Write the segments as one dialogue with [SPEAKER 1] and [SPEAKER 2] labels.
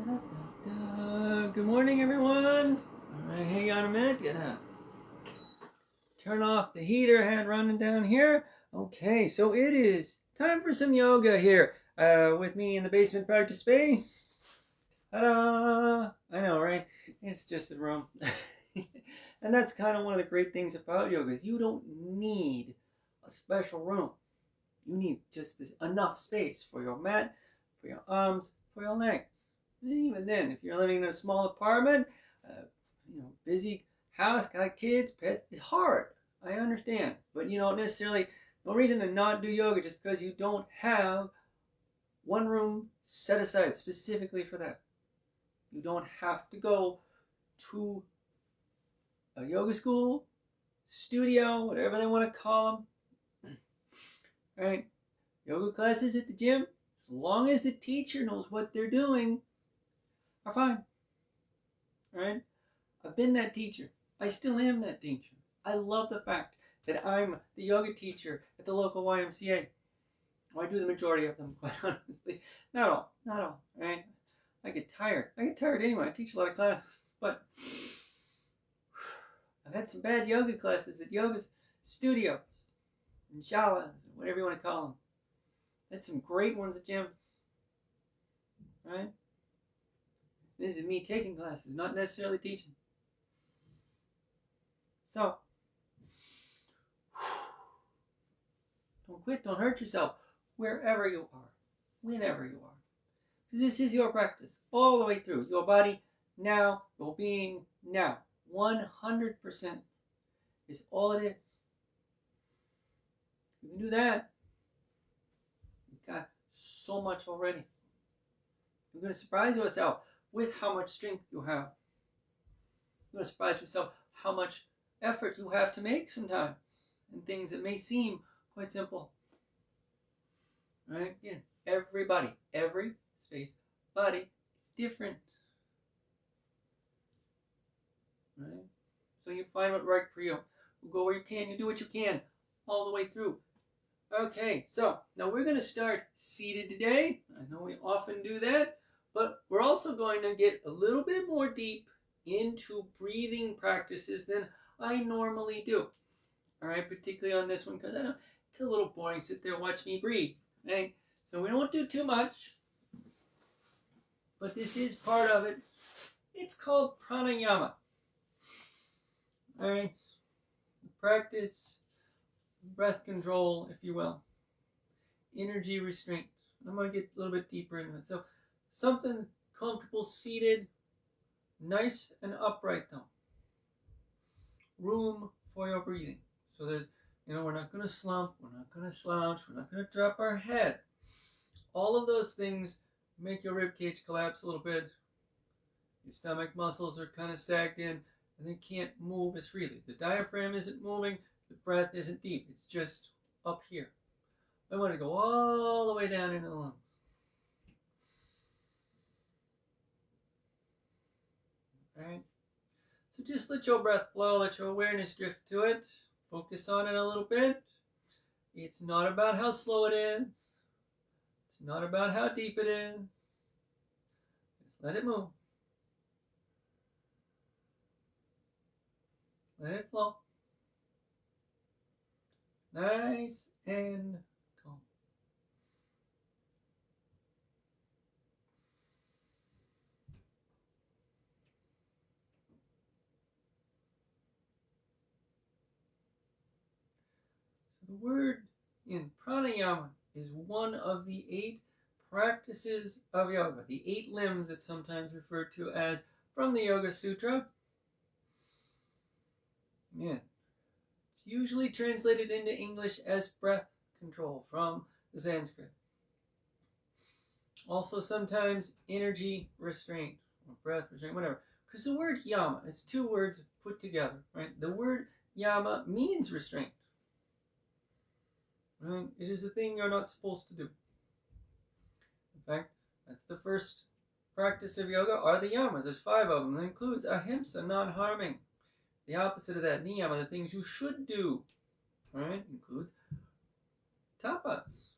[SPEAKER 1] Good morning, everyone. All right, hang on a minute. Gonna turn off the heater. Had running down here. Okay, so it is time for some yoga here with me in the basement practice space. Ta-da! I know, right? It's just a room. And that's kind of one of the great things about yoga is you don't need a special room. You need just this enough space for your mat, for your arms, for your legs. And even then, if you're living in a small apartment, busy house, got kids, pets, it's hard. I understand, but you don't necessarily. No reason to not do yoga just because you don't have one room set aside specifically for that. You don't have to go to a yoga school, studio, whatever they want to call them. Right? Yoga classes at the gym, as long as the teacher knows what they're doing, are fine. Right? I've been that teacher. I still am that teacher. I love the fact that I'm the yoga teacher at the local YMCA. Well, I do the majority of them, quite honestly. Not all, right? I get tired. I get tired anyway. I teach a lot of classes, but I've had some bad yoga classes at yoga studios and shalas, whatever you want to call them. I had some great ones at gyms, right? This is me taking classes, not necessarily teaching. So, don't quit, don't hurt yourself, wherever you are, whenever you are. This is your practice, all the way through. Your body now, your being now. 100% is all it is. You can do that. You've got so much already. You're going to surprise yourself with how much strength you have. You're going to surprise yourself how much effort you have to make sometimes and things that may seem quite simple. Right? Again, everybody, every space body is different. Right? So you find what's right for you. You go where you can, you do what you can, all the way through. Okay, so now we're going to start seated today. I know we often do that, but we're also going to get a little bit more deep into breathing practices than I normally do. All right, particularly on this one, because I know it's a little boring to sit there and watch me breathe. Right? So we won't do too much, but this is part of it. It's called pranayama. All right, practice breath control, if you will, energy restraint. I'm going to get a little bit deeper into it. So something comfortable seated, nice and upright though. Room for your breathing. So there's, we're not going to slump, we're not going to slouch, we're not going to drop our head. All of those things make your rib cage collapse a little bit. Your stomach muscles are kind of sagged in and they can't move as freely. The diaphragm isn't moving, the breath isn't deep, it's just up here. I want to go all the way down into the lungs. Alright? So just let your breath flow, let your awareness drift to it. Focus on it a little bit. It's not about how slow it is. It's not about how deep it is. Just let it move. Let it flow. Nice and calm. So the word in pranayama is one of the 8 practices of yoga, the 8 limbs that's sometimes referred to as from the Yoga Sutra. Yeah. It's usually translated into English as breath control from the Sanskrit. Also sometimes energy restraint or breath restraint, whatever. Because the word yama, it's 2 words put together, right? The word yama means restraint. Right? It is a thing you're not supposed to do. In fact, that's the first practice of yoga are the yamas. There's 5 of them. That includes ahimsa, non-harming. The opposite of that, niyama, the things you should do, right, includes tapas.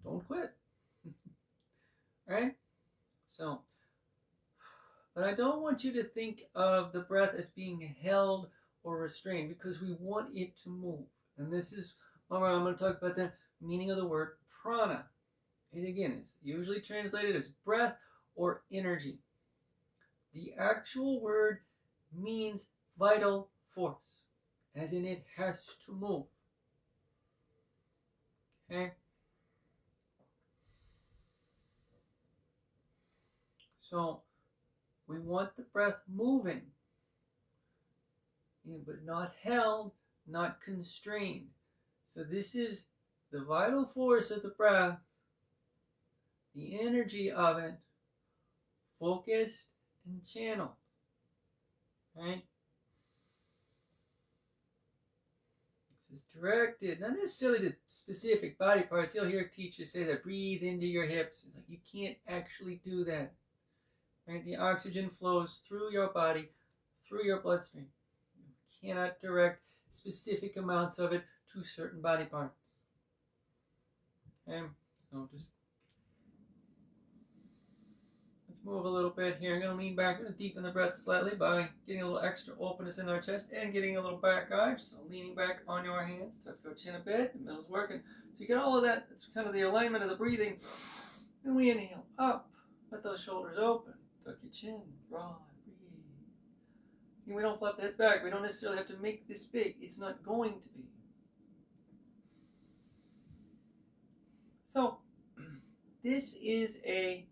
[SPEAKER 1] Don't quit. Right? So, but I don't want you to think of the breath as being held or restrained, because we want it to move. And this is where I'm going to talk about the meaning of the word prana. It again is usually translated as breath or energy. The actual word means vital force, as in it has to move. Okay? So we want the breath moving, but not held, not constrained. So this is the vital force of the breath, the energy of it, focused and channeled. Right? This is directed, not necessarily to specific body parts. You'll hear teachers say that breathe into your hips. It's like you can't actually do that. Right? The oxygen flows through your body, through your bloodstream. You cannot direct specific amounts of it to certain body parts. Okay? So just let's move a little bit here. I'm going to lean back. I'm going to deepen the breath slightly by getting a little extra openness in our chest and getting a little back arch. So leaning back on your hands, tuck your chin a bit. The middle's working. So you get all of that. That's kind of the alignment of the breathing. And we inhale up. Let those shoulders open. Tuck your chin. Draw. Breathe. And we don't flap the head back. We don't necessarily have to make this big. It's not going to be. So this is the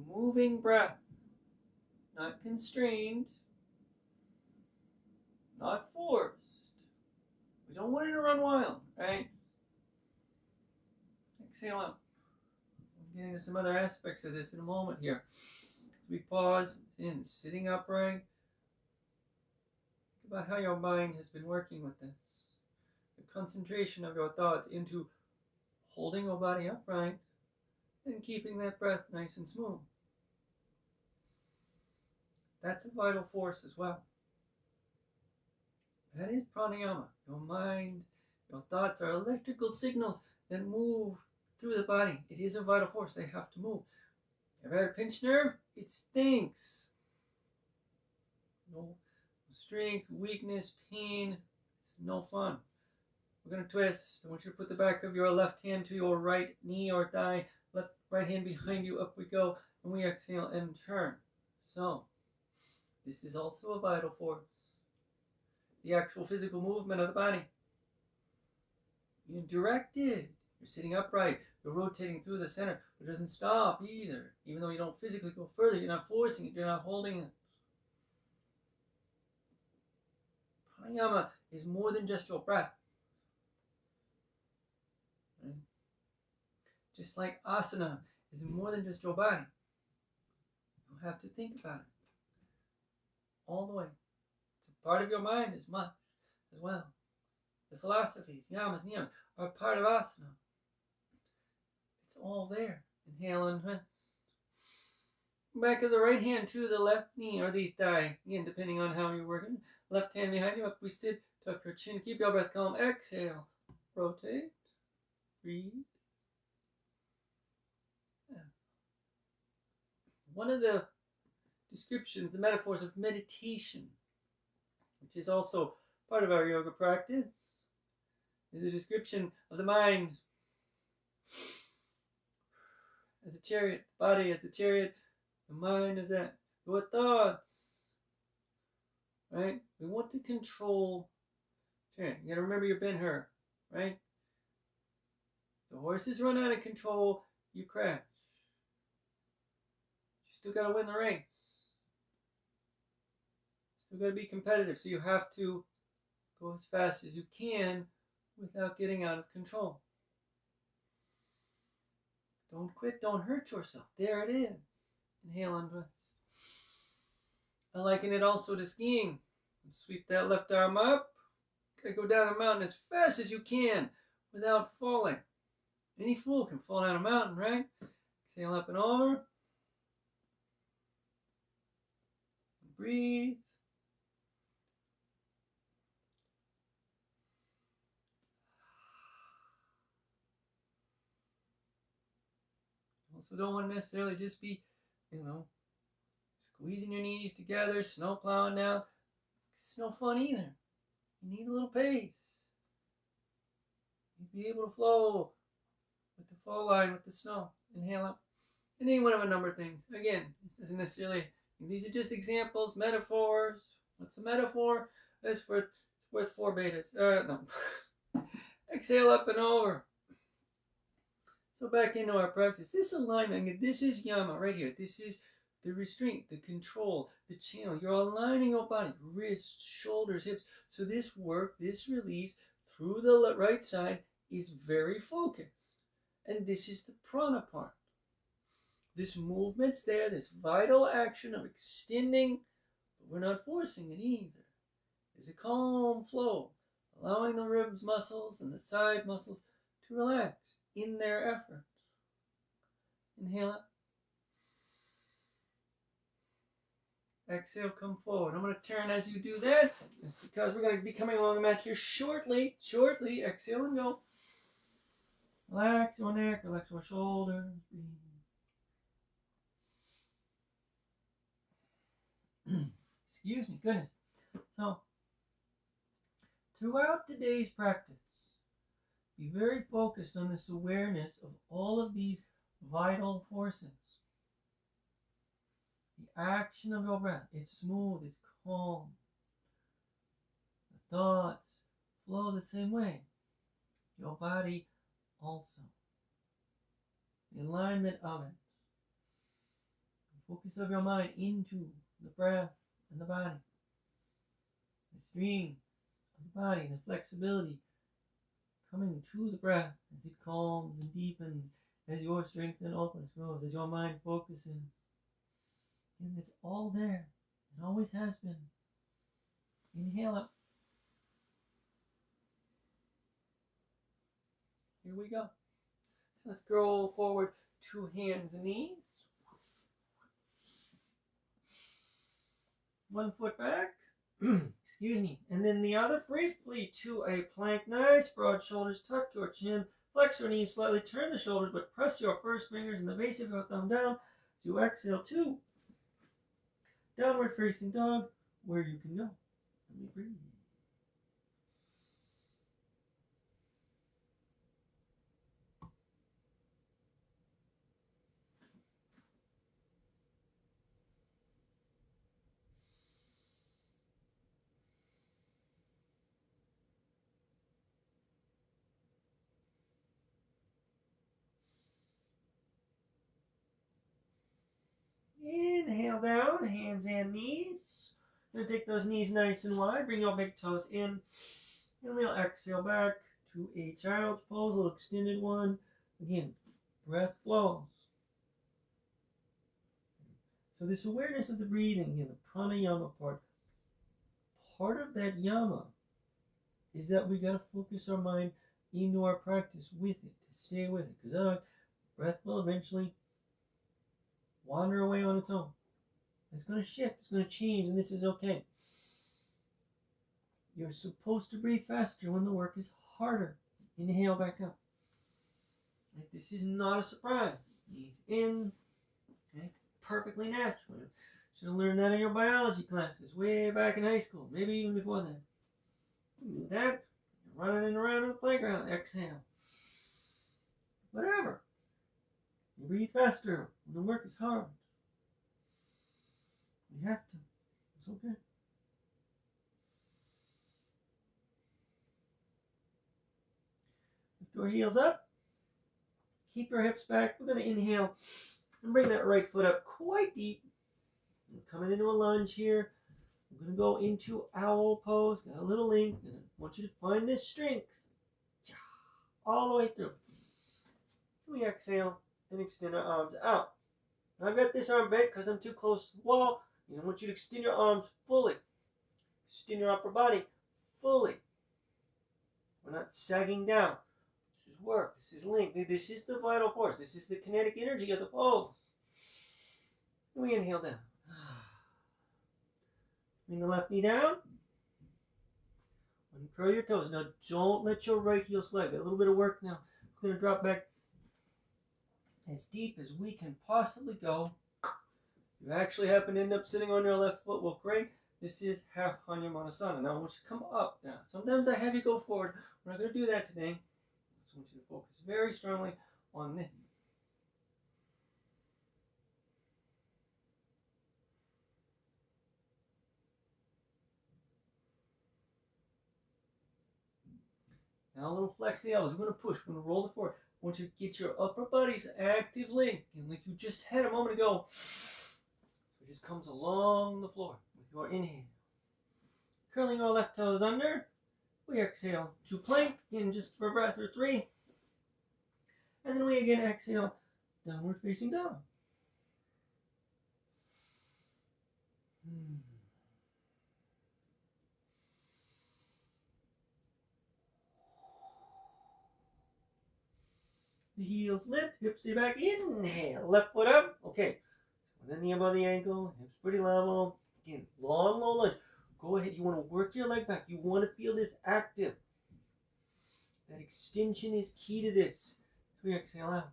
[SPEAKER 1] moving breath. Not constrained, not forced. We don't want it to run wild, right? Exhale out. We'll get into some other aspects of this in a moment here. As we pause in sitting upright, think about how your mind has been working with this. The concentration of your thoughts into holding your body upright and keeping that breath nice and smooth. That's a vital force as well. That is pranayama. Your mind, your thoughts are electrical signals that move through the body. It is a vital force. They have to move. Ever had a pinched nerve? It stinks. No strength, weakness, pain. It's no fun. We're going to twist. I want you to put the back of your left hand to your right knee or thigh. Right hand behind you. Up we go. And we exhale and turn. So, this is also a vital force. The actual physical movement of the body. You're directed. You're sitting upright. You're rotating through the center. But it doesn't stop either. Even though you don't physically go further, you're not forcing it. You're not holding it. Pranayama is more than just your breath. Right? Just like asana is more than just your body. You have to think about it. All the way. It's a part of your mind as much as well. The philosophies, yamas, niyamas, are part of asana. It's all there. Inhale and twist. Back of the right hand to the left knee or the thigh. Again, depending on how you're working. Left hand behind you, up we sit. Tuck your chin. Keep your breath calm. Exhale. Rotate. Breathe. Yeah. One of the descriptions, the metaphors of meditation, which is also part of our yoga practice, is a description of the mind as a chariot, the body as the chariot, the mind as that. Your thoughts, right? We want to control chariot. You got to remember your Ben-Hur, right? The horses run out of control, you crash. You still got to win the race. Still got to be competitive, so you have to go as fast as you can without getting out of control. Don't quit, don't hurt yourself. There it is. Inhale and twist. I liken it also to skiing. Sweep that left arm up. Gotta go down the mountain as fast as you can without falling. Any fool can fall down a mountain, right? Exhale up and over. Breathe. So don't want to necessarily just be, squeezing your knees together, snow plowing down. It's no fun either. You need a little pace. You'd be able to flow with the fall line with the snow. Inhale up. And then you want to have a number of things. Again, this doesn't necessarily, these are just examples, metaphors. What's a metaphor? It's worth 4 betas. No. Exhale up and over. So back into our practice. This alignment, this is yama right here. This is the restraint, the control, the channel. You're aligning your body, wrists, shoulders, hips. So this work, this release through the right side is very focused. And this is the prana part. This movement's there, this vital action of extending, but we're not forcing it either. There's a calm flow, allowing the ribs muscles and the side muscles to relax in their effort. Inhale up. Exhale, come forward. I'm going to turn as you do that because we're going to be coming along the mat here shortly. Exhale and go. Relax your neck, relax your shoulders. Excuse me, goodness. So, throughout today's practice, be very focused on this awareness of all of these vital forces. The action of your breath, it's smooth, it's calm. The thoughts flow the same way. Your body also. The alignment of it. The focus of your mind into the breath and the body. The stream of the body, the flexibility coming to the breath as it calms and deepens, as your strength and openness grows, as your mind focuses. And it's all there. It always has been. Inhale up. Here we go. So let's scroll forward, 2 hands and knees. 1 foot back. Excuse me. And then the other briefly to a plank. Nice broad shoulders. Tuck your chin. Flex your knees slightly. Turn the shoulders, but press your first fingers in the base of your thumb down. As you exhale, 2. Downward facing dog, where you can go. Let me breathe. Inhale down, hands and knees. Gonna take those knees nice and wide. Bring your big toes in. And we'll exhale back to a child's pose, a little extended one. Again, breath flows. So this awareness of the breathing, again, the pranayama part of that yama is that we gotta focus our mind into our practice with it, to stay with it. Because otherwise, breath will eventually wander away on its own. It's going to shift, it's going to change, and this is okay. You're supposed to breathe faster when the work is harder. Inhale back up. Right? This is not a surprise. Knees in. Okay? Perfectly natural. Should have learned that in your biology classes way back in high school, maybe even before that. You do that. You're running around in the playground. Exhale. Whatever. You breathe faster when the work is hard. You have to. It's okay. Lift your heels up. Keep your hips back. We're going to inhale and bring that right foot up quite deep. We're coming into a lunge here. We're going to go into owl pose. Got a little length. And I want you to find this strength all the way through. We exhale and extend our arms out. Now I've got this arm bent because I'm too close to the wall. And I want you to extend your arms fully. Extend your upper body fully. We're not sagging down. This is work. This is length. This is the vital force. This is the kinetic energy of the pose. And we inhale down. Bring the left knee down. Uncurl your toes. Now don't let your right heel slide. Got a little bit of work now. We're going to drop back as deep as we can possibly go. If you actually happen to end up sitting on your left foot, well, great. This is half Hanumanasana. Now I want you to come up. Now, sometimes I have you go forward. We're not going to do that today. I just want you to focus very strongly on this. Now a little flex the elbows. We're going to push. We're going to roll it forward. I want you to get your upper bodies actively, and like you just had a moment ago. It just comes along the floor with your inhale. Curling our left toes under. We exhale to plank, again just for breath or 3. And then we again exhale, downward facing dog. The heels lift, hips stay back, inhale, left foot up. Okay, so then knee above the ankle, hips pretty level. Again, long, low lunge. Go ahead, you want to work your leg back. You want to feel this active. That extension is key to this. So we exhale out.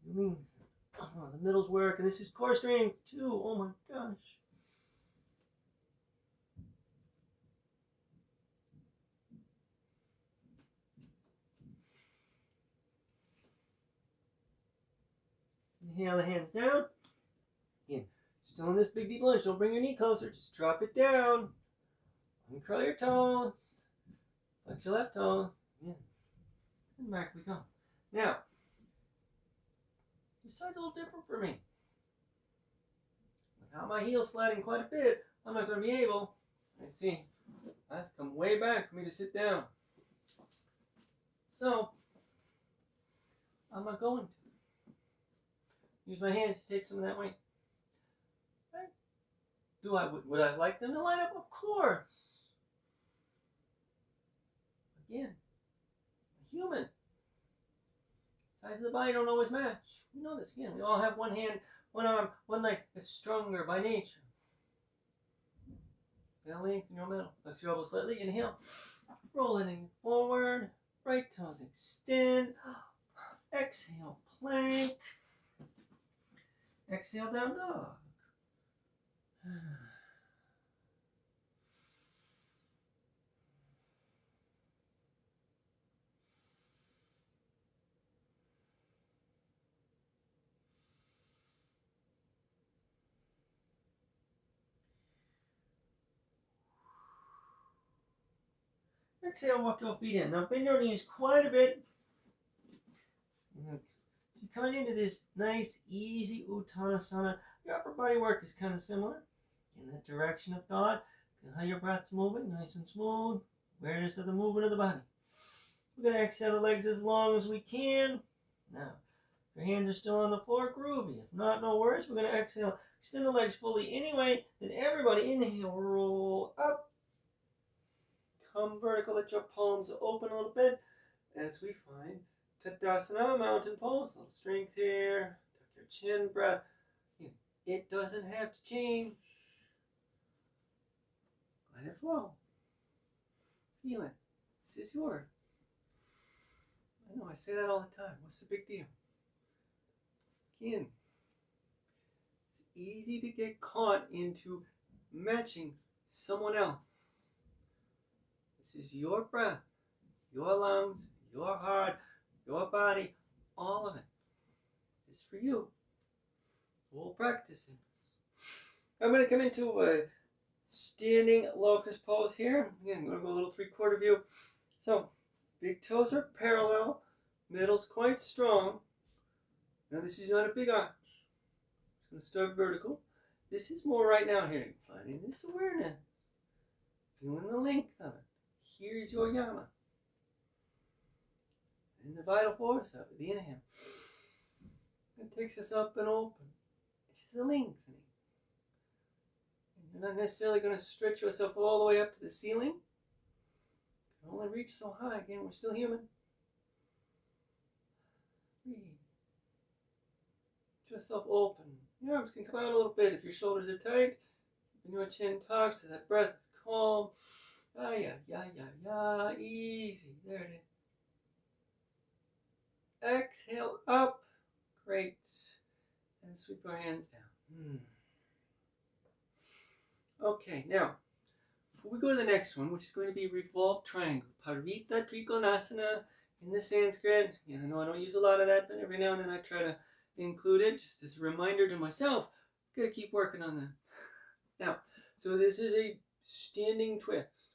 [SPEAKER 1] The middle's work, and this is core strength too. Oh my gosh. Inhale the hands down. Again, still in this big deep lunge. Don't bring your knee closer. Just drop it down. Uncurl your toes. Flex your left toes. Yeah. And back we go. Now, this side's a little different for me. Without my heels sliding quite a bit, I'm not going to be able. Let's see. I have to come way back for me to sit down. So, I'm not going to. Use my hands to take some of that weight. Right? Would I like them to line up? Of course. Again, a human. Size of the body don't always match. We know this again. We all have one hand, one arm, one leg that's stronger by nature. Now lengthen your middle. Flex your elbow slightly. Inhale. Rolling forward. Right toes extend. Exhale, plank. Exhale, down dog. Exhale, walk your feet in. Now bend your knees quite a bit. You're coming into this nice, easy Uttanasana. Your upper body work is kind of similar. In that direction of thought. Feel how your breath's moving, nice and smooth. Awareness of the movement of the body. We're going to exhale the legs as long as we can. Now, if your hands are still on the floor, groovy. If not, no worries. We're going to exhale. Extend the legs fully anyway. Then everybody inhale, roll up. Come vertical, let your palms open a little bit as we find Tadasana, mountain pose. A little strength here. Tuck your chin, breath. It doesn't have to change. Let it flow. Feel it. This is yours. I know, I say that all the time. What's the big deal? Again, it's easy to get caught into matching someone else. This is your breath, your lungs, your heart, your body, all of it. It's for you. We'll practice it. I'm going to come into a standing locust pose here. Again, I'm going to go a little 3/4 view. So, big toes are parallel. Middle's quite strong. Now, this is not a big arch. I'm going to start vertical. This is more right now here. Finding this awareness. Feeling the length of it. Here's your yama. And the vital force of it, the inhale. It takes us up and open. It's just a lengthening. And you're not necessarily going to stretch yourself all the way up to the ceiling. You can only reach so high. Again, we're still human. Breathe. Get yourself open. Your arms can come out a little bit if your shoulders are tight. And your chin tucks so that breath is calm. Ah, yeah, yeah, yeah, yeah. Easy. There it is. Exhale up. Great. And sweep our hands down. Okay, now, before we go to the next one, which is going to be revolved triangle, Parvita Trikonasana in the Sanskrit. I know I don't use a lot of that, but every now and then I try to include it just as a reminder to myself. Got to keep working on that. Now, so this is a standing twist.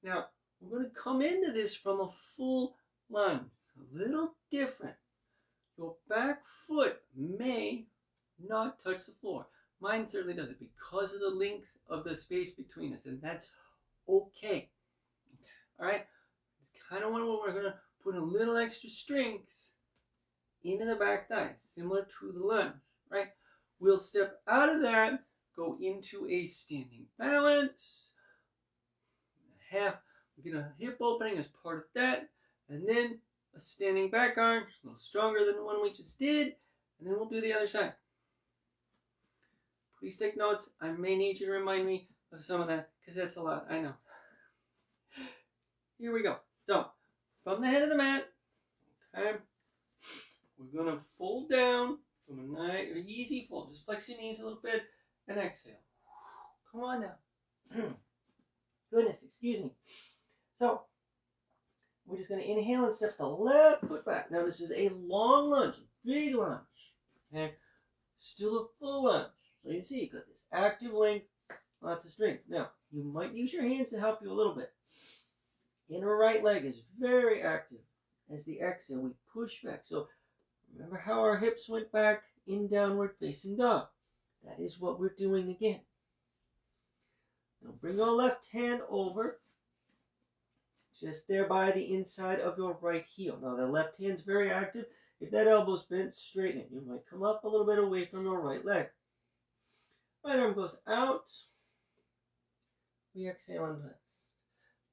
[SPEAKER 1] Now, we're going to come into this from a full lunge. It's a little different. Your back foot may not touch the floor. Mine certainly does it because of the length of the space between us, and that's okay. All right? It's kind of when we're going to put a little extra strength into the back thigh, similar to the lunge, right? We'll step out of that, go into a standing balance. We get a hip opening as part of that, and then a standing back arm, a little stronger than the one we just did, and then we'll do the other side. Please take notes. I may need you to remind me of some of that, because that's a lot, I know. Here we go. So, from the head of the mat, okay, we're going to fold down from a nice, easy fold. Just flex your knees a little bit and exhale. Come on now. Goodness, excuse me. So, we're just going to inhale and step the left foot back. Now, this is a long lunge, a big lunge. Okay? Still a full lunge. So you can see you got this active length, lots of strength. Now, you might use your hands to help you a little bit. Inner right leg is very active. As the exhale, we push back. So remember how our hips went back in downward facing dog. That is what we're doing again. Now bring your left hand over, just there by the inside of your right heel. Now the left hand's very active. If that elbow's bent, straighten it. You might come up a little bit away from your right leg. Right arm goes out. We exhale and twist.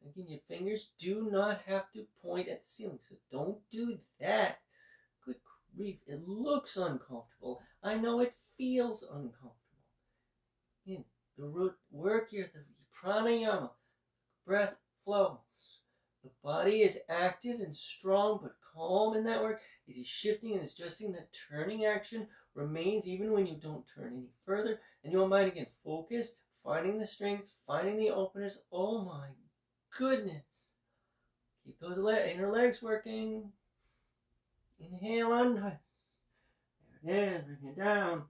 [SPEAKER 1] Again, your fingers do not have to point at the ceiling, so don't do that. Good grief, it looks uncomfortable. I know it feels uncomfortable. Again, the root work here, the pranayama, breath flows. The body is active and strong, but calm in that work. It is shifting and adjusting. That turning action remains even when you don't turn any further. And your mind, again, focused, finding the strength, finding the openness. Oh my goodness. Keep those inner legs working. Inhale, untwist. There it is. Bring it down.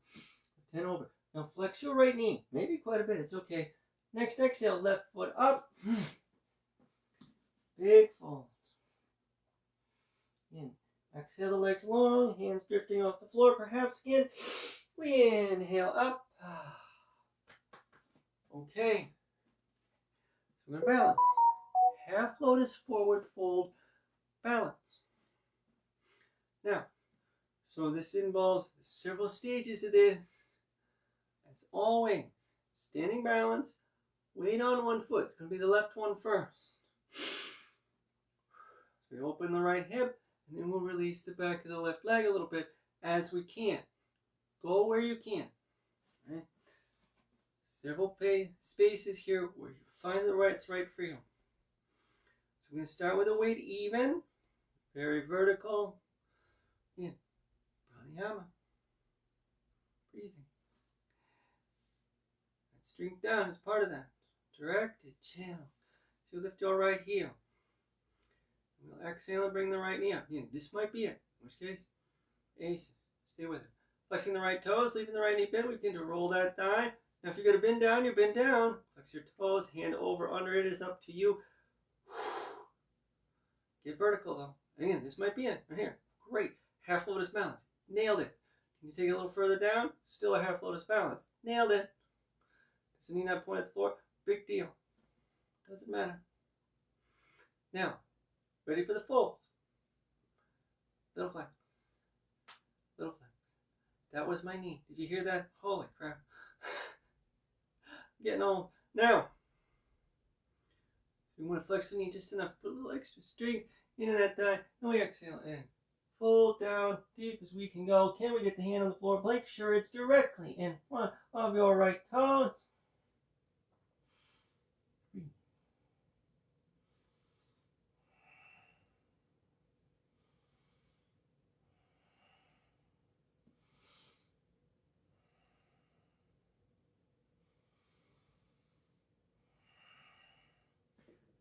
[SPEAKER 1] 10 over. Now flex your right knee. Maybe quite a bit. It's okay. Next exhale, left foot up. Big fold. In. Exhale the legs long. Hands drifting off the floor. Perhaps again. We inhale up. Okay. So we're going to balance. Half lotus forward fold. Balance. Now, so this involves several stages of this. As always, standing balance, weight on one foot. It's going to be the left one first. So we open the right hip, and then we'll release the back of the left leg a little bit as we can. Go where you can. Right? Several spaces here where you find the right's right for you. So we're going to start with a weight even, very vertical. In. Pranayama. Breathing. That strength down is part of that. Directed channel. So you lift your right heel. We'll exhale and bring the right knee up. Again, this might be it. In which case, ace. Stay with it. Flexing the right toes, leaving the right knee bent. We begin to roll that thigh. Now if you're going to bend down, you bend down. Flex your toes, hand over, under it is up to you. Get vertical though. Again, this might be it. Right here. Great. Half lotus balance. Nailed it. Can you take it a little further down? Still a half lotus balance. Nailed it. Doesn't need that point at the floor. Big deal. Doesn't matter. Now, ready for the fold. Little flex. Little flex. That was my knee. Did you hear that? Holy crap. I'm getting old. Now, you want to flex the knee just enough. Put a little extra strength into that thigh. And we exhale in. Fold down deep as we can go. Can we get the hand on the floor? Make sure it's directly in front of your right toes.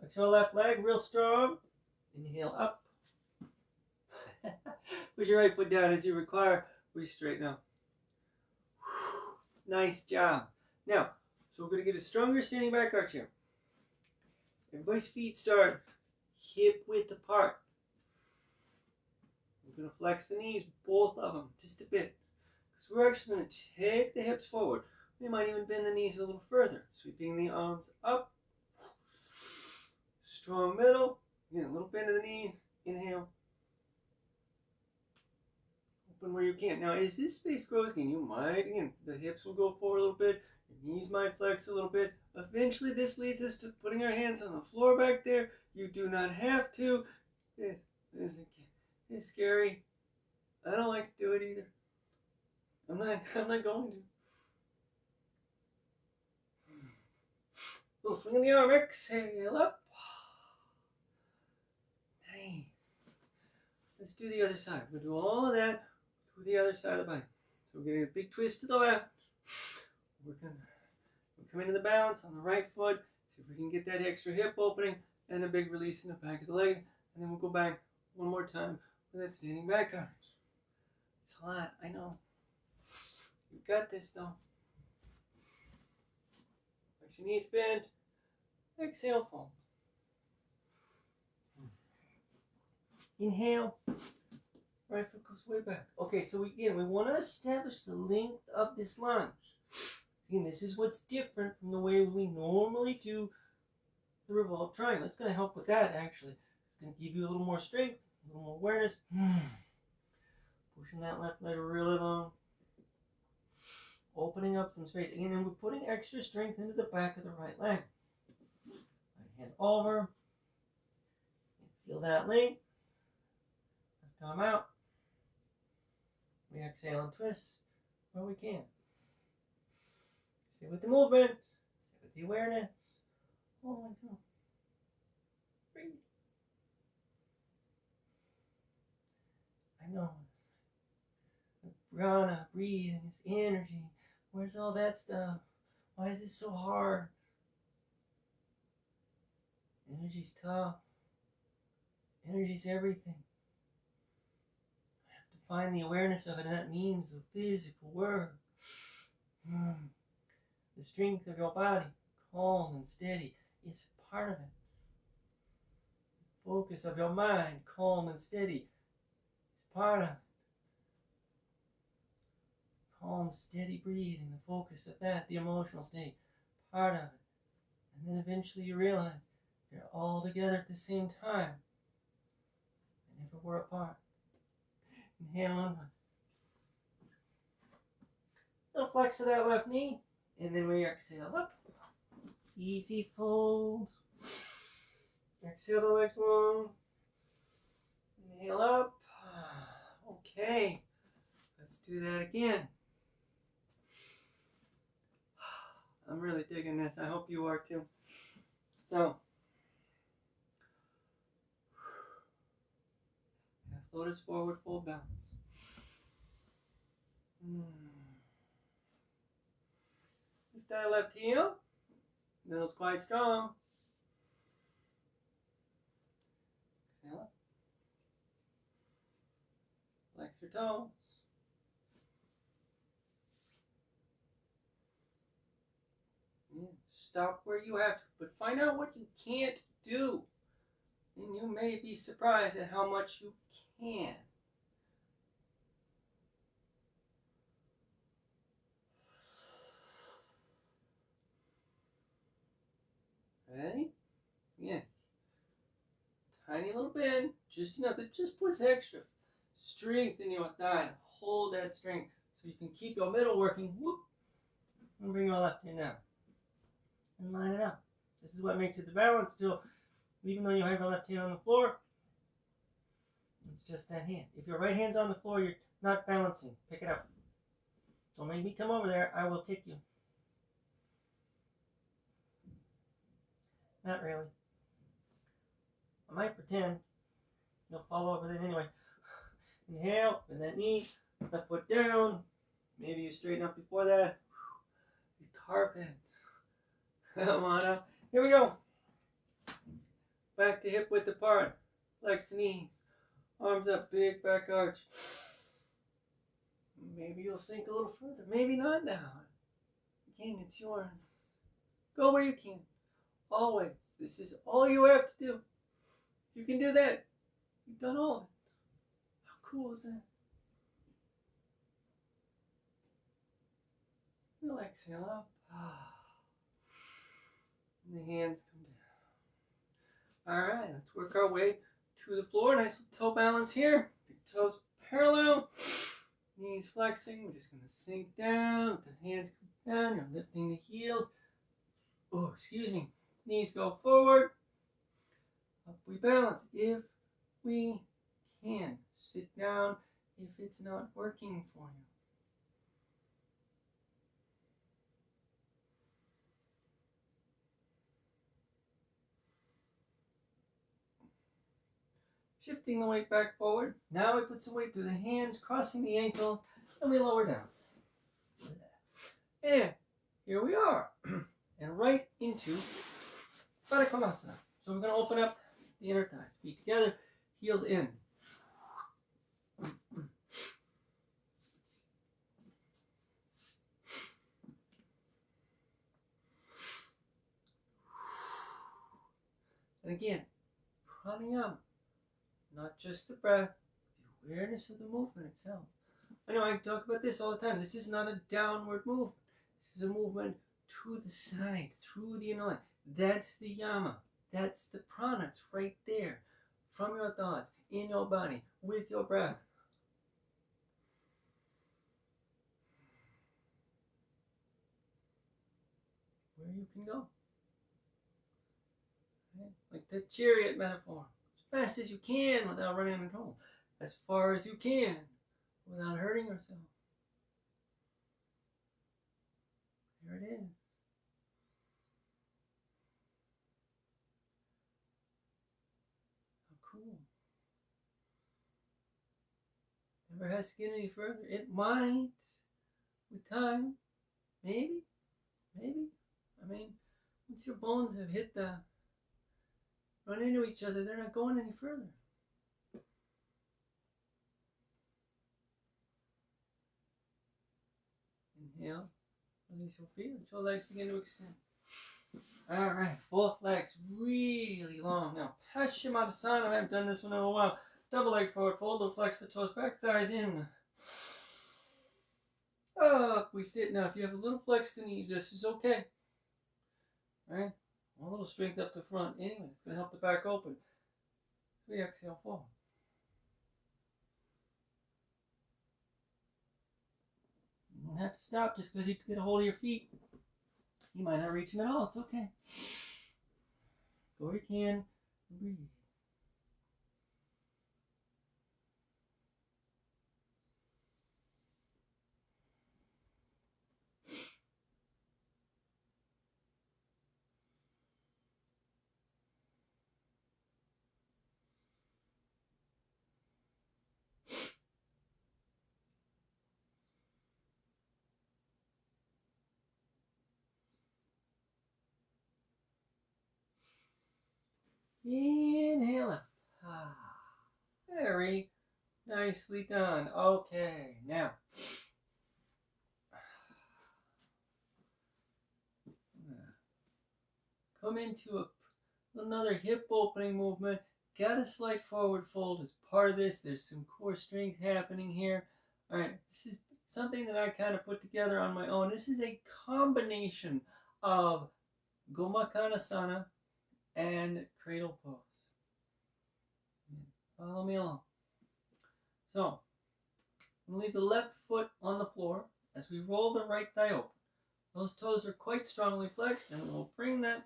[SPEAKER 1] Exhale, left leg real strong. Inhale up. Put your right foot down as you require. We straighten up. Nice job. Now, so we're going to get a stronger standing back arch here. Everybody's feet start hip width apart. We're going to flex the knees, both of them, just a bit. Because we're actually going to take the hips forward. We might even bend the knees a little further. Sweeping the arms up. Strong middle. Again, a little bend of the knees. Inhale. Open where you can. Now, as this space grows again, you might, again, the hips will go forward a little bit. Your knees might flex a little bit. Eventually, this leads us to putting our hands on the floor back there. You do not have to. It's scary. I don't like to do it either. I'm not going to. Little swing in the arm. Exhale up. Nice. Let's do the other side. We'll do all of that to the other side of the body. So we're getting a big twist to the left. We'll come into the balance on the right foot. See if we can get that extra hip opening and a big release in the back of the leg. And then we'll go back one more time with that standing back arch. It's a lot, I know. You got this though. Flex your knees bent. Exhale, fold. Inhale. Right foot goes way back. Okay, so again, we want to establish the length of this lunge. Again, this is what's different from the way we normally do the revolved triangle. It's going to help with that, actually. It's going to give you a little more strength, a little more awareness. Pushing that left leg really long. Opening up some space. Again, and we're putting extra strength into the back of the right leg. Right hand over. Feel that length. Left arm out. We exhale and twist where we can. Stay with the movement. Stay with the awareness. All the way through. Breathe. I know. Prana, breathe, and this energy. Where's all that stuff? Why is it so hard? Energy's tough. Energy's everything. I have to find the awareness of it, and that means the physical work. The strength of your body, calm and steady, is part of it. The focus of your mind, calm and steady, is part of it. Calm, steady breathing, the focus of that, the emotional state, part of it. And then eventually you realize they're all together at the same time. They never were apart. Inhale and little flex of that left knee. And then we exhale up. Easy fold. Exhale the legs long. Inhale up. Okay. Let's do that again. I'm really digging this. I hope you are too. So, half lotus forward, fold balance. Lift that left heel. Middle's quite strong. Exhale up. Flex your toes. Stop where you have to, but find out what you can't do. And you may be surprised at how much you can. Ready? Yeah. Tiny little bend, just enough that just puts extra strength in your thigh. Hold that strength so you can keep your middle working. Whoop. And bring your left hand down. And line it up. This is what makes it the balance still. Even though you have your left hand on the floor, it's just that hand. If your right hand's on the floor, you're not balancing. Pick it up. Don't make me come over there. I will kick you. Not really. I might pretend. You'll fall over then anyway. Inhale, bend that knee, left foot down. Maybe you straighten up before that. The carpet. Come on up. Here we go. Back to hip width apart. Flex the knees. Arms up, big back arch. Maybe you'll sink a little further. Maybe not now. Again, it's yours. Go where you can. Always. This is all you have to do. You can do that. You've done all of it. How cool is that? You'll exhale up. And the hands come down. Alright, let's work our way to the floor. Nice little toe balance here. Big toes parallel. Knees flexing. We're just going to sink down. The hands come down. You're lifting the heels. Oh, excuse me. Knees go forward. Up we balance. If we can. Sit down if it's not working for you. Shifting the weight back forward. Now we put some weight through the hands, crossing the ankles, and we lower down. And here we are. And right into Baddha Konasana. So we're going to open up the inner thighs. Feet together, heels in. And again, pranayama. Not just the breath, the awareness of the movement itself. I know I talk about this all the time. This is not a downward movement. This is a movement to the side, through the inner line. That's the yama. That's the prana. It's right there. From your thoughts, in your body, with your breath. Where you can go. Right? Like the chariot metaphor. Fast as you can without running out of control. As far as you can without hurting yourself. There it is. How cool. Never has to get any further. It might with time. Maybe. I mean, once your bones have hit the run into each other, they're not going any further. Inhale, release your feet until legs begin to extend. Alright, both legs really long. Now, Paschimottanasana, I haven't done this one in a while. Double leg forward fold, or flex the toes back, thighs in. Up, we sit. Now, if you have a little flex the knees, this is okay. Alright? A little strength up the front. Anyway, it's going to help the back open. We exhale forward. You don't have to stop just because you get a hold of your feet. You might not reach them at all. It's okay. Go where you can. Breathe. Inhale up. Very nicely done. Okay, now come into another hip opening movement. Got a slight forward fold as part of this. There's some core strength happening here. All right, this is something that I kind of put together on my own. This is a combination of Gomukhasana and cradle pose. Follow me along. So, I'm going to leave the left foot on the floor as we roll the right thigh open. Those toes are quite strongly flexed, and we'll bring that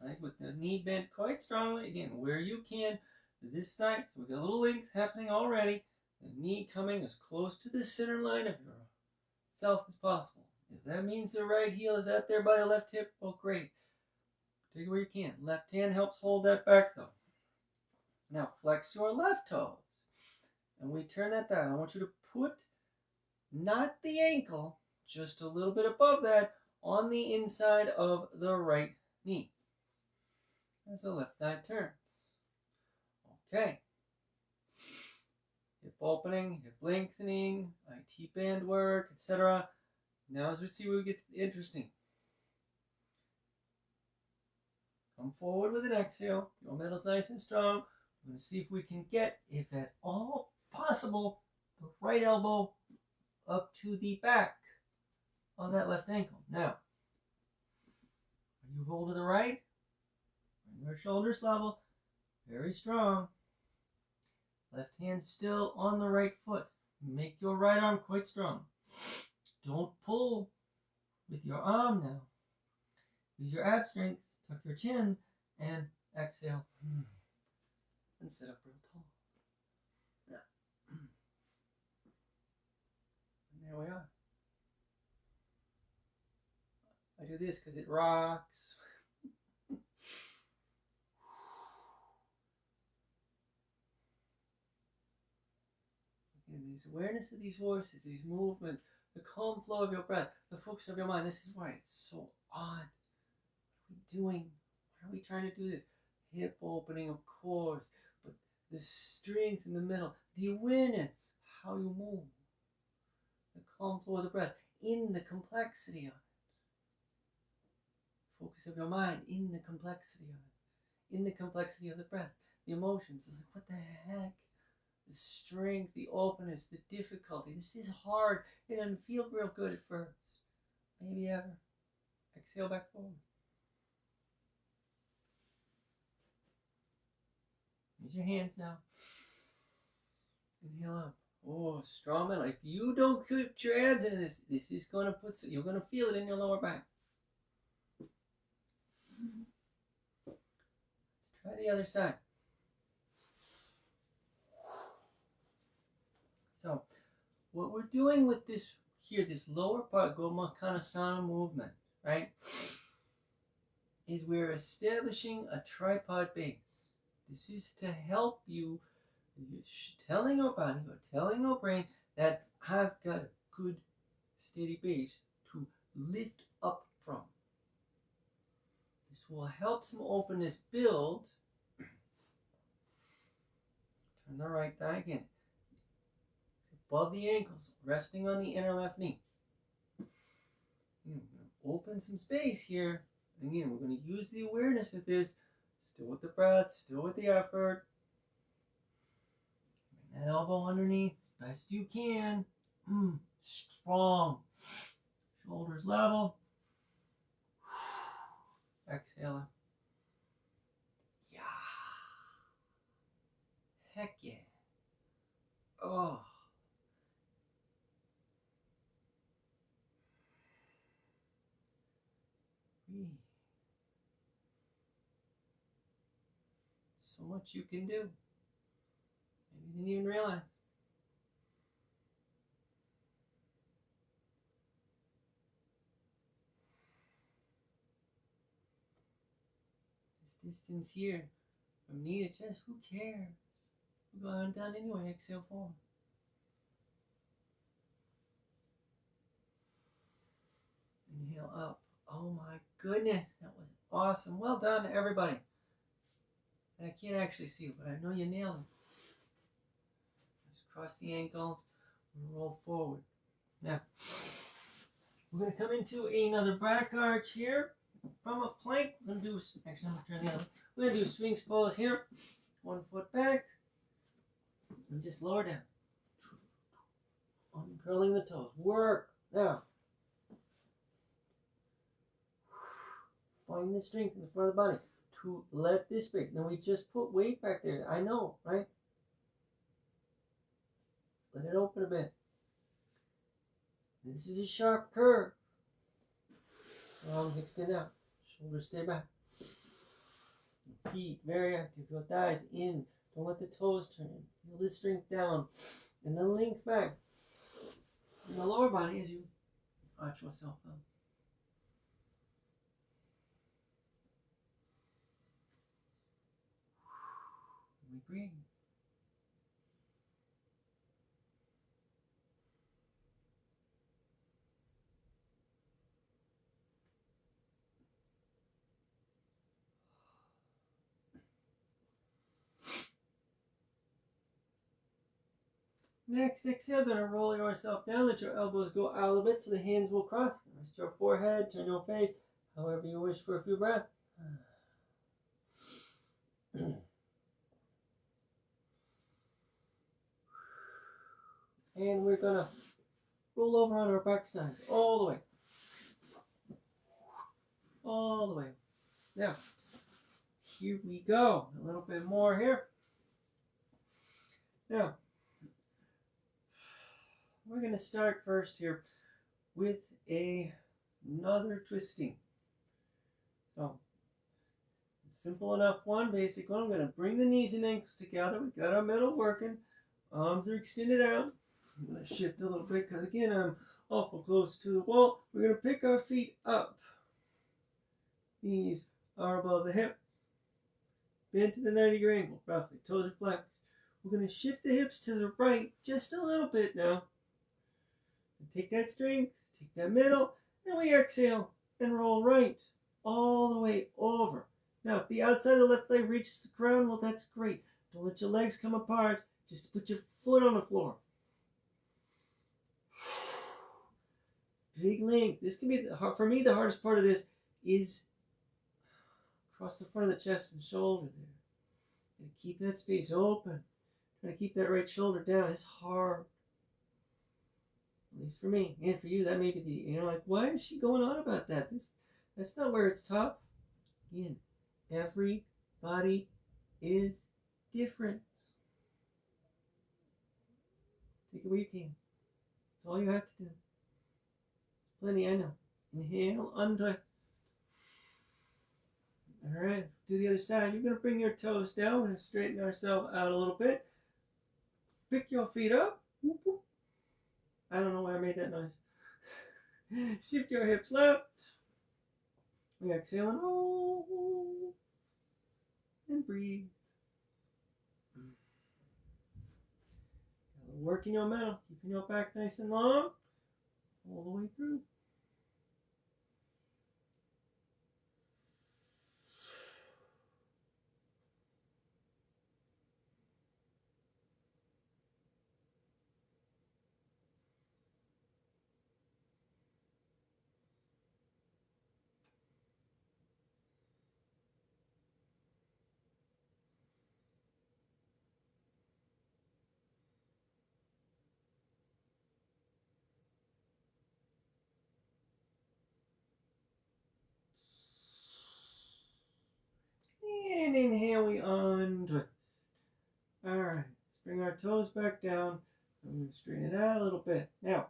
[SPEAKER 1] leg with the knee bent quite strongly. Again, where you can, this thigh. So we got a little length happening already. The knee coming as close to the center line of yourself as possible. If that means the right heel is out there by the left hip, well, great. Take it where you can. Left hand helps hold that back, though. Now, flex your left toes. And we turn that down. I want you to put, not the ankle, just a little bit above that, on the inside of the right knee. as the left thigh turns. Okay. Hip opening, hip lengthening, IT band work, etc. Now as we see where it gets interesting. Come forward with an exhale. Your middle's nice and strong. We're going to see if we can get, if at all possible, the right elbow up to the back of that left ankle. Now, when you roll to the right, bring your shoulders level, very strong. Left hand still on the right foot. Make your right arm quite strong. Don't pull with your arm now. Use your ab strength, tuck your chin, and exhale. And sit up real tall. Yeah. And there we are. I do this because it rocks. Again, this awareness of these voices, these movements, the calm flow of your breath, the focus of your mind. This is why it's so odd. What are we doing? Why are we trying to do this? Hip opening, of course, but the strength in the middle, the awareness, how you move, the calm flow of the breath, in the complexity of it. Focus of your mind in the complexity of it, in the complexity of the breath, the emotions. It's like, what the heck? The strength, the openness, the difficulty. This is hard. It doesn't feel real good at first. Maybe ever. Exhale back forward. Use your hands now. Inhale up. Oh, strong middle. If you don't put your abs into this, this is going to put, you're going to feel it in your lower back. Let's try the other side. So, what we're doing with this here, this lower part, Gomakana movement, right, is we're establishing a tripod base. This is to help you, telling your body or telling your brain that I've got a good steady base to lift up from. This will help some openness build. Turn the right thigh again. Above the ankles, resting on the inner left knee. Open some space here. Again, we're going to use the awareness of this. Still with the breath, still with the effort. Bring that elbow underneath as best you can. Strong. Shoulders level. Exhale. Yeah. Heck yeah. Oh. Breathe. So much you can do. Maybe you didn't even realize. This distance here from knee to chest, who cares? We'll go on down anyway. Exhale forward. Inhale up. Oh my goodness, that was awesome. Well done, everybody. And I can't actually see it, but I know you nailed it. Just cross the ankles and roll forward. Now, we're going to come into another back arch here. From a plank, we're going to do, actually, I'm going to turn the other. We're going to do swing pose here. 1 foot back. And just lower down. Uncurling the toes. Work. Now, find the strength in the front of the body to let this break. Now we just put weight back there. I know, right? Let it open a bit. This is a sharp curve. Arms extend out. Shoulders stay back. Feet very active. Your thighs in. Don't let the toes turn in. Feel the strength down. And the length back. In the lower body as you arch yourself up. We breathe. Next exhale, gonna roll yourself down. Let your elbows go out a little bit so the hands will cross. Rest your forehead, turn your face, however you wish for a few breaths. And we're gonna roll over on our back side, all the way. All the way. Now, here we go. A little bit more here. Now, we're going to start first here with another twisting. So, simple enough one, basic one. I'm going to bring the knees and ankles together. We got our middle working. Arms are extended out. I'm going to shift a little bit because, again, I'm awful close to the wall. We're going to pick our feet up. Knees are above the hip. Bend to the 90-degree angle, roughly. Toes are flexed. We're going to shift the hips to the right just a little bit now. Take that strength, take that middle, and we exhale and roll right all the way over. Now, if the outside of the left leg reaches the ground, well, that's great. Don't let your legs come apart. Just put your foot on the floor. Big length. This can be, for me, the hardest part of this is across the front of the chest and shoulder there. And keep that space open. Trying to keep that right shoulder down is hard. At least for me. And for you, that may be the, you're like, why is she going on about that? That's not where it's tough. Again, everybody is different. Take it where you can. That's all you have to do. It's plenty, I know. Inhale, untwist. Alright, do the other side. You're going to bring your toes down. We're going to straighten ourselves out a little bit. Pick your feet up. Whoop, whoop. I don't know why I made that noise. Shift your hips left. We exhale and roll. And breathe. Working your middle. Keeping your back nice and long. All the way through. And inhale, we untwist. Alright, let's bring our toes back down. I'm going to straighten it out a little bit. Now,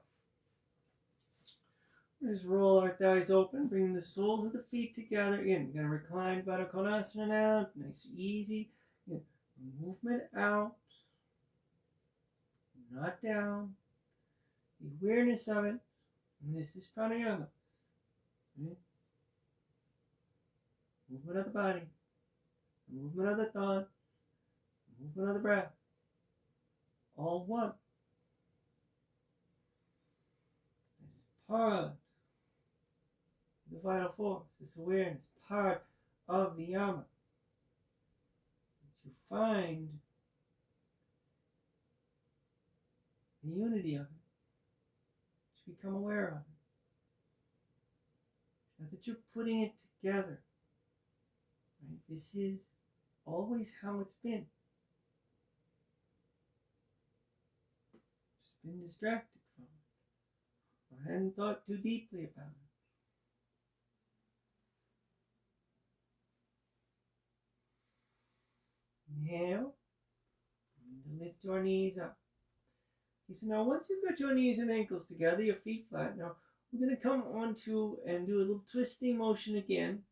[SPEAKER 1] just roll our thighs open, bring the soles of the feet together. Again, we're going to recline Baddha Konasana now. Nice, easy. Again, movement out, not down. The awareness of it. And this is pranayama. Okay? Movement of the body. Movement of the thought. Movement of the breath. All one. It's part of the vital force. This awareness, part of the yama. That you find the unity of it. That you become aware of it. Not that you're putting it together. Right? This is always how it's been. Just been distracted from it. Or hadn't thought too deeply about it. Inhale. And lift your knees up. Okay, so now once you've got your knees and ankles together, your feet flat, now we're going to come onto and do a little twisting motion again.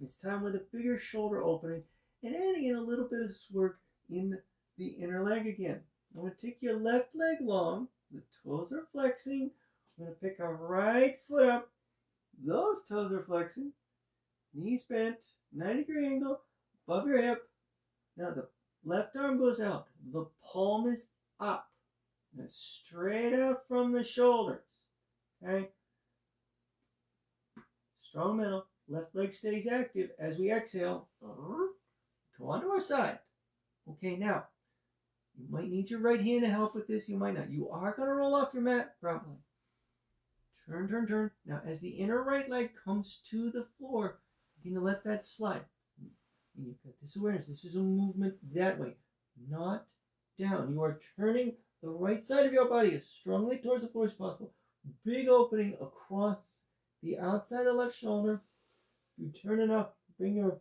[SPEAKER 1] This time with a bigger shoulder opening and adding in a little bit of work in the inner leg again. I'm going to take your left leg long. The toes are flexing. I'm going to pick our right foot up. Those toes are flexing. Knees bent, 90-degree angle, above your hip. Now the left arm goes out. The palm is up. And it's straight out from the shoulders. Okay? Strong middle. Left leg stays active as we exhale. Come onto our side. Okay, now, You might need your right hand to help with this. You might not. You are going to roll off your mat probably. Turn, turn, turn. Now, as the inner right leg comes to the floor, you're going to let that slide. And you've got this awareness. This is a movement that way, not down. You are turning the right side of your body as strongly towards the floor as possible. Big opening across the outside of the left shoulder. You turn enough, bring your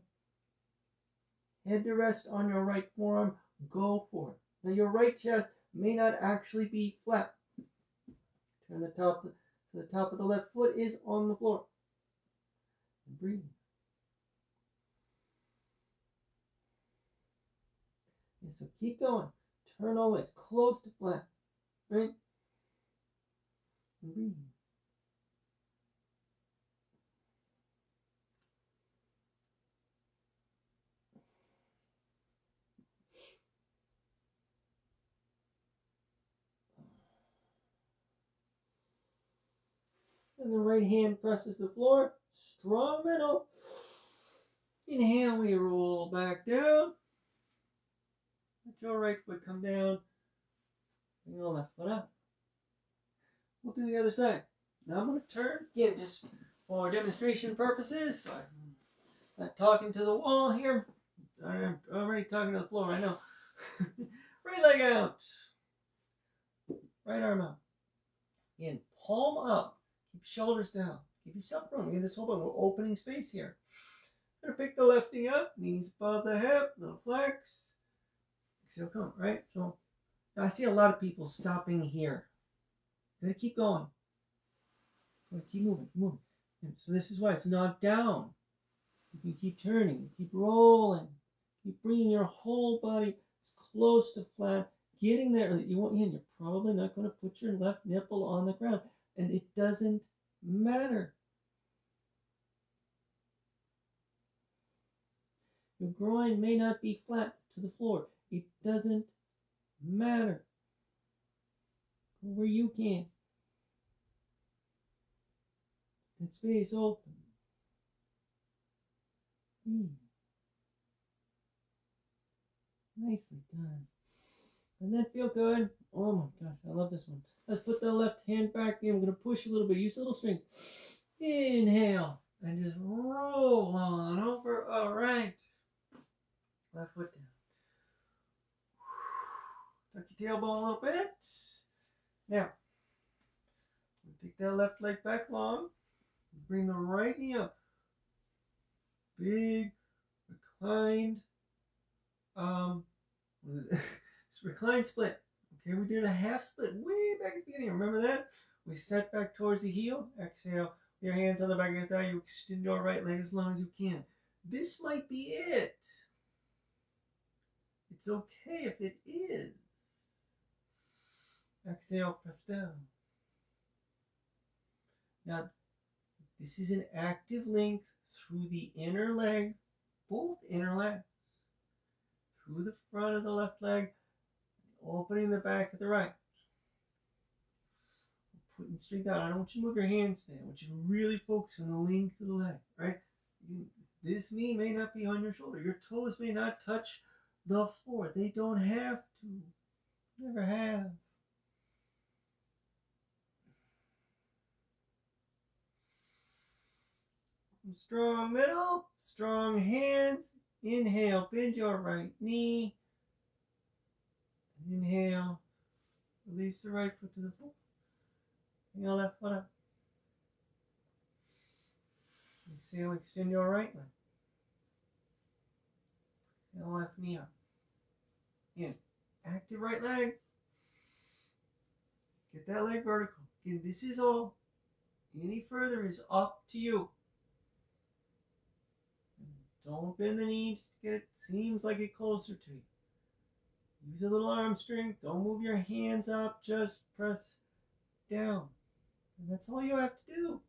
[SPEAKER 1] head to rest on your right forearm. Go for it. Now, your right chest may not actually be flat. Turn the top, so the top of the left foot is on the floor. And breathe. And so keep going. Turn all the way. It's close to flat. Right? And breathe. And the right hand presses the floor. Strong middle. Inhale, we roll back down. Let your right foot come down. Bring your left foot up. We'll do the other side. Now I'm going to turn again just for demonstration purposes. So I'm not talking to the wall here. I'm already talking to the floor, I know. Right leg out. Right arm out. In palm up. Keep shoulders down. Give yourself room. Get this whole body. We're opening space here. I'm going to pick the left knee up. Knees above the hip. Little flex. Exhale, come. Right? So now I see a lot of people stopping here. You gotta keep going. Keep moving, keep moving. So this is why it's not down. You can keep turning, keep rolling, keep bringing your whole body as close to flat, getting there. You won't, you're probably not going to put your left nipple on the ground, and it doesn't matter. Your groin may not be flat to the floor. It doesn't matter. Go where you can. That space open. Nicely done. Doesn't that feel good? Oh my gosh, I love this one. Let's put the left hand back in. We're going to push a little bit. Use a little strength. Inhale. And just roll on over. All right. Left foot down. Tuck your tailbone a little bit. Now, take that left leg back long. Bring the right knee up. Big reclined, reclined split. Okay, we did a half split way back at the beginning. Remember that? We set back towards the heel. Exhale. Your hands on the back of your thigh. You extend your right leg as long as you can. This might be it. It's okay if it is. Exhale, press down. Now, this is an active link through the inner leg, both inner legs, through the front of the left leg, opening the back of the right. Putting straight down. I don't want you to move your hands today. I want you to really focus on the length of the leg, right? This knee may not be on your shoulder. Your toes may not touch the floor. They don't have to. Never have. Strong middle, strong hands. Inhale, bend your right knee. Inhale, release the right foot to the floor. Bring your left foot up. Exhale, extend your right leg. And left knee up. In. Active right leg. Get that leg vertical. Again, this is all. Any further is up to you. Don't bend the knee just to get it, seems like it closer to you. Use a little arm strength. Don't move your hands up. Just press down. And that's all you have to do.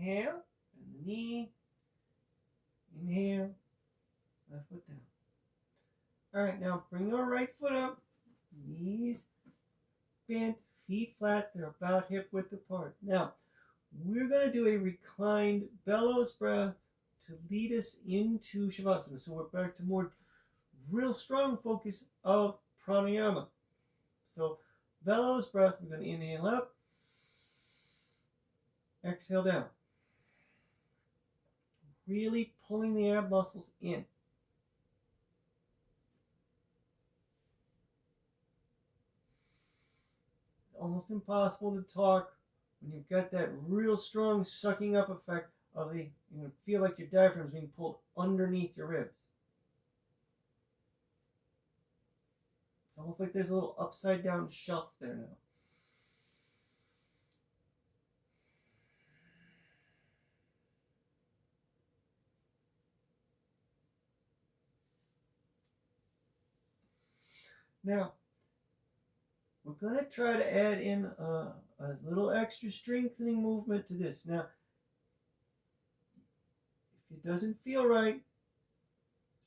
[SPEAKER 1] Inhale, bend the knee. Inhale, left foot down. All right, now bring our right foot up. Knees bent, feet flat. They're about hip width apart. Now, we're going to do a reclined bellows breath to lead us into Shavasana. So we're back to more real strong focus of pranayama. So bellows breath, we're going to inhale up, exhale down. Really pulling the ab muscles in. It's almost impossible to talk when you've got that real strong sucking up effect of the, feel like your diaphragm's being pulled underneath your ribs. It's almost like there's a little upside down shelf there now. Now, we're going to try to add in a little extra strengthening movement to this. Now, if it doesn't feel right,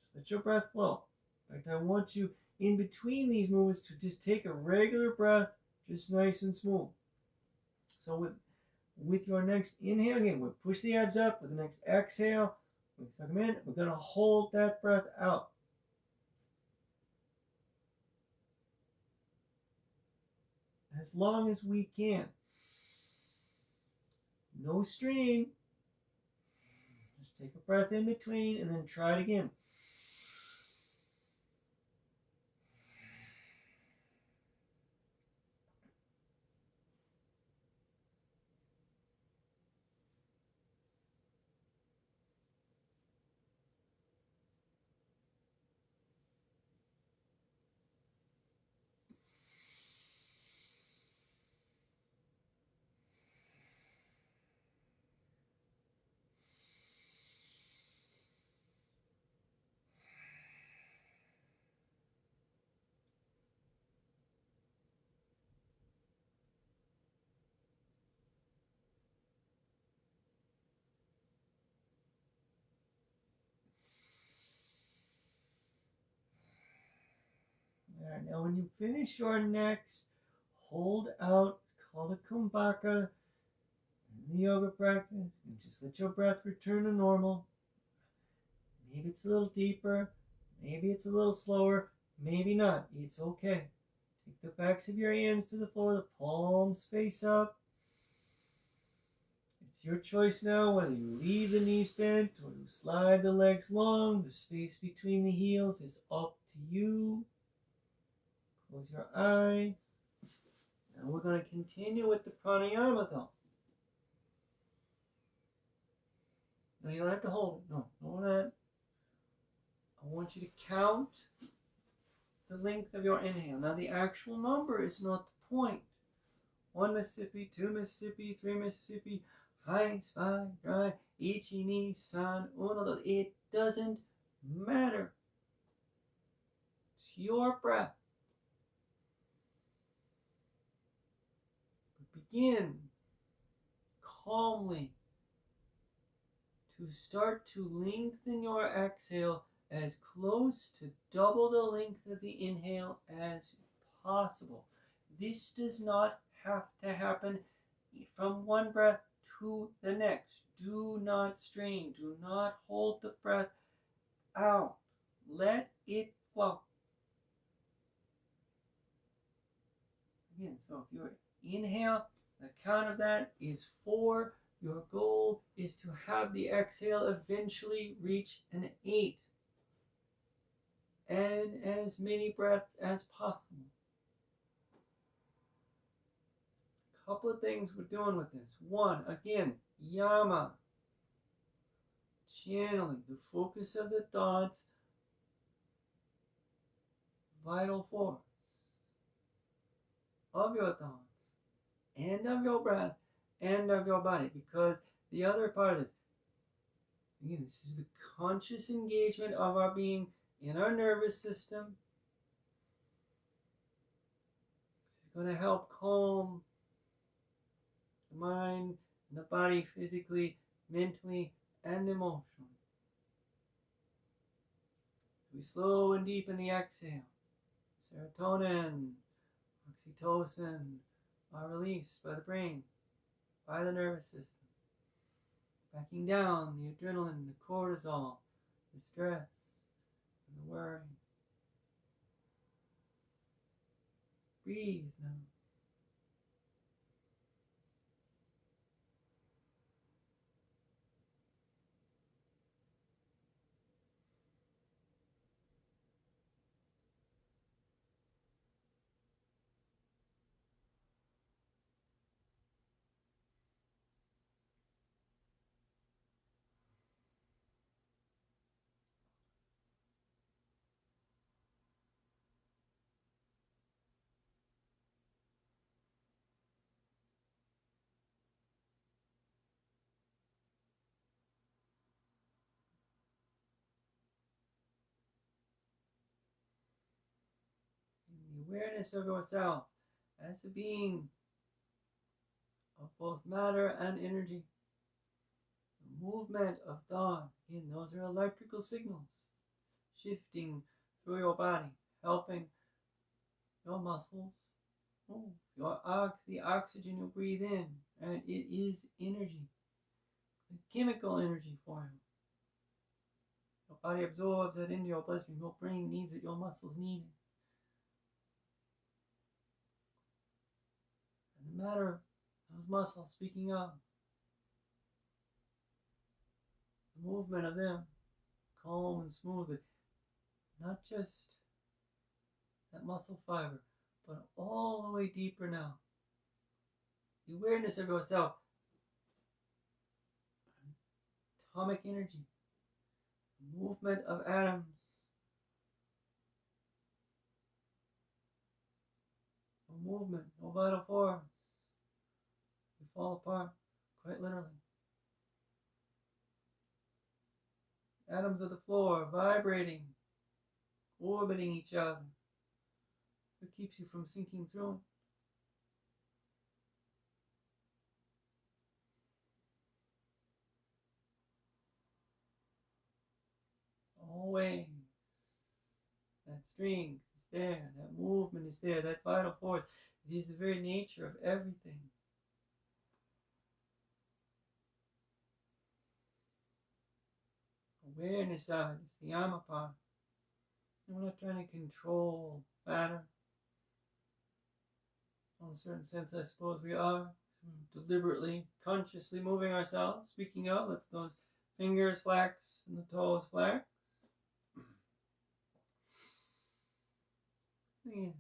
[SPEAKER 1] just let your breath flow. In fact, I want you in between these movements to just take a regular breath, just nice and smooth. So with your next inhale, again, we'll push the abs up. With the next exhale, we suck them in. We're going to hold that breath out. As long as we can. No strain. Just take a breath in between and then try it again. All right, now when you finish your next, hold out. It's called a kumbhaka in the yoga practice. And just let your breath return to normal. Maybe it's a little deeper. Maybe it's a little slower. Maybe not. It's okay. Take the backs of your hands to the floor. The palms face up. It's your choice now whether you leave the knees bent or you slide the legs long. The space between the heels is up to you. Close your eyes. Now we're going to continue with the pranayama though. No, you don't have to hold it. No, none of that. I want you to count the length of your inhale. Now the actual number is not the point. 1 Mississippi, 2 Mississippi, 3 Mississippi, 1, 2, 3, ichi, ni, san, uno, dos. It doesn't matter. It's your breath. Begin calmly to start to lengthen your exhale as close to double the length of the inhale as possible. This does not have to happen from one breath to the next. Do not strain. Do not hold the breath out. Let it flow. Again, so if you inhale, the count of that is 4. Your goal is to have the exhale eventually reach an 8. And as many breaths as possible. A couple of things we're doing with this. 1, again, yama. Channeling the focus of the thoughts, vital force of your thoughts and of your breath and of your body. Because the other part of this, again, this is the conscious engagement of our being in our nervous system. This is going to help calm the mind and the body physically mentally and emotionally. We slow and deepen the exhale. Serotonin, oxytocin are released by the brain, by the nervous system, backing down the adrenaline, the cortisol, the stress, and the worry. Breathe now. The awareness of yourself as a being of both matter and energy. The movement of thought, again, those are electrical signals shifting through your body, helping your muscles move. The oxygen you breathe in, and it is energy, chemical energy for you. Your body absorbs that into your bloodstream. Your brain needs it. Your muscles need it. And the matter of those muscles speaking up, the movement of them, calm and smooth, not just that muscle fiber, but all the way deeper now. The awareness of yourself, atomic energy, the movement of atoms, no movement, no vital force. We fall apart, quite literally. Atoms of the floor vibrating, orbiting each other. It keeps you from sinking through. Always. That strength is there, that movement is there, that vital force. It is the very nature of everything. Awareness side is the ama part. And we're not trying to control matter. In a certain sense, I suppose we are. Deliberately, consciously moving ourselves, speaking out, let those fingers flex and the toes flex. Again,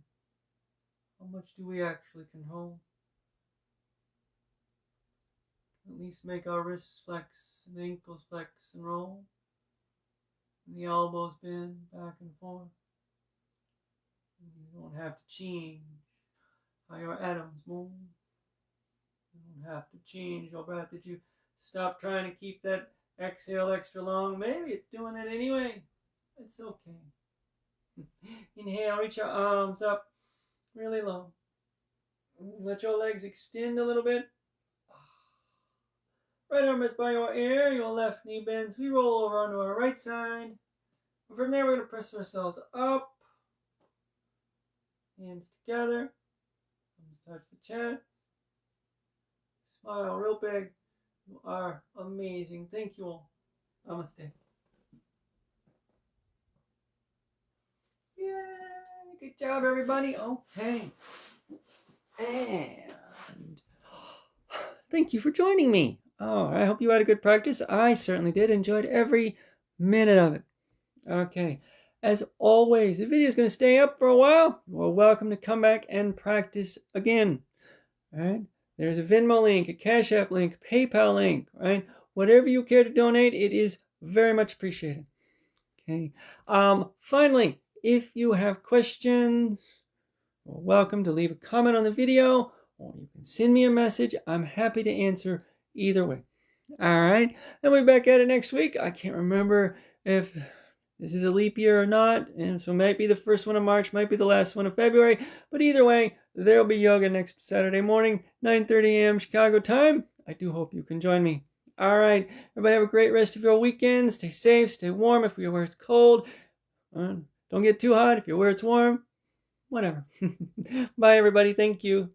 [SPEAKER 1] how much do we actually control? At least make our wrists flex and the ankles flex and roll. And the elbows bend back and forth. And you don't have to change how your atoms move. You don't have to change your breath. Did you stop trying to keep that exhale extra long? Maybe it's doing it anyway. It's okay. Inhale, reach your arms up really low. Let your legs extend a little bit. Right arm is by your ear, your left knee bends. We roll over onto our right side. From there, we're going to press ourselves up. Hands together. Thumbs touch the chest. Smile real big. You are amazing. Thank you all. Namaste. Yay! Good job, everybody. Okay. And thank you for joining me. Oh, I hope you had a good practice. I certainly did. Enjoyed every minute of it. Okay. As always, the video is going to stay up for a while. You're welcome to come back and practice again. All right. There's a Venmo link, a CashApp link, PayPal link, right? Whatever you care to donate, it is very much appreciated. Okay. Finally, if you have questions, you're welcome to leave a comment on the video, or you can send me a message. I'm happy to answer either way. All right. And we'll be back at it next week. I can't remember if this is a leap year or not, and so it might be the first one of March, might be the last one of February, but either way, there'll be yoga next Saturday morning, 9:30 a.m. Chicago time. I do hope you can join me. All right. Everybody have a great rest of your weekend. Stay safe. Stay warm if you're where it's cold. Don't get too hot if you're where it's warm. Whatever. Bye, everybody. Thank you.